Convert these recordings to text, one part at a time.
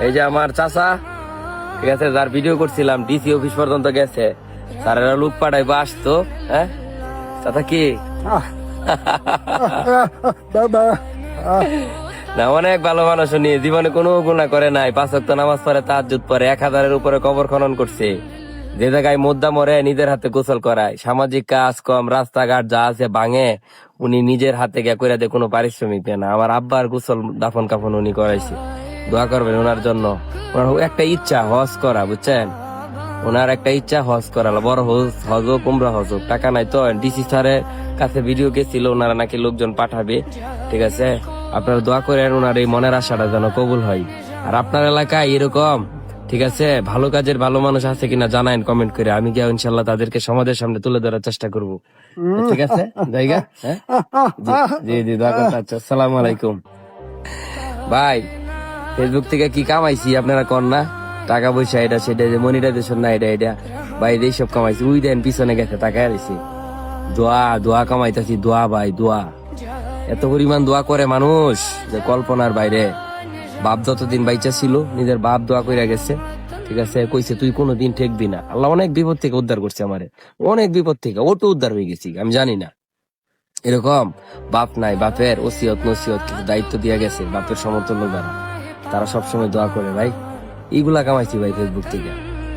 এই যে আমার চাচা, ঠিক আছে, যার ভিডিও করছিলাম ডিসি অফিস পর্যন্ত গেছে, স্যারেরা লোক পাঠাইবো আসতো। হ্যাঁ চাচা কি না, অনেক ভালো মানুষ উনি, জীবনে কোনো গুনাহ করে নাই, 5 ওয়াক্ত নামাজ পড়ে, তাহাজ্জুদ পড়ে, 1000-এর উপরে কবর খনন করছে, যে জায়গায় মোদ্দা মরে নিজের হাতে গোসল করায়, সামাজিক কাজ কম, রাস্তাঘাট যা আছে ভাঙে উনি নিজের হাতে গিয়ে কইরা দিয়ে কোনো পারিশ্রমিক দেয় না। আমার আব্বার গোসল দাফন কাফন উনি করাইছে, দোয়া করবেন ওনার জন্য। ওনার একটা ইচ্ছা হজ করা, বুঝছেন, ওনার একটা ইচ্ছা হজ করা, বড় হজ হোক উমরা হজ হোক, টাকা নাই তো। ডিসি স্যারের কাছে ভিডিও গেছিল, ওনারা নাকি লোকজন পাঠাবে, ঠিক আছে, আপনারা দোয়া করেন ওনার এই মনের আশাটা যেন কবুল হয়। আর আপনার এলাকায় এরকম, ঠিক আছে, ভালো কাজের ভালো মানুষ আছে কিনা জানাইন কমেন্ট করে, আমি গিয়ে ইনশাল্লাহ তাদেরকে সমাজের সামনে তুলে ধরার চেষ্টা করব, ঠিক আছে জায়গা। হ্যাঁ জি জি দোয়া করতে। আচ্ছা, আসসালামু আলাইকুম ভাই। ফেসবুক থেকে কি কামাইছি আপনারা কর না, টাকা পয়সা এটা সেটা, যে মনিটাইজেশন না এটা এটা ভাই, এইসব কামাইছি। উই দেন পিছনে গেছে তাকায় রয়েছি, দোয়া দোয়া কামাইতেছি, দোয়া ভাই দোয়া। এত পরিমাণ দোয়া করে মানুষ যে কল্পনার বাইরে। বাপ যতদিন বাইচা ছিল নিজের বাপ দোয়া কইরা গেছে, ঠিক আছে, কইছে তুই কোনোদিন ঠেকবি না। আল্লাহ অনেক বিপদ থেকে উদ্ধার করছে আমারে, অনেক বিপদ থেকে, ওটো উদ্ধার হয়ে গেছি আমি জানি না। এরকম বাপ নাই, বাপের ওসিয়ত নসিয়ত কিছু দায়িত্ব দিয়া গেছে বাপের সমতুল্য দ্বারা, তারা সবসময় দোয়া করে ভাই। এইগুলা কামাইছি ভাই ফেসবুক থেকে।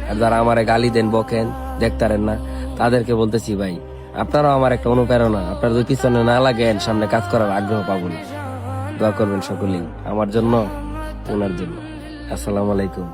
আর যারা আমারে গালি দেন বকেন দেখতারেন না, তাদেরকে বলতেছি ভাই আপনারাও আমার একটা অনুপ্রেরণা, আপনার যদি পিছনে না লাগেন সামনে কাজ করার আগ্রহ পাবো না। দোয়া করবেন সকলেই আমার জন্য, ওনার জন্য। আসসালামু আলাইকুম।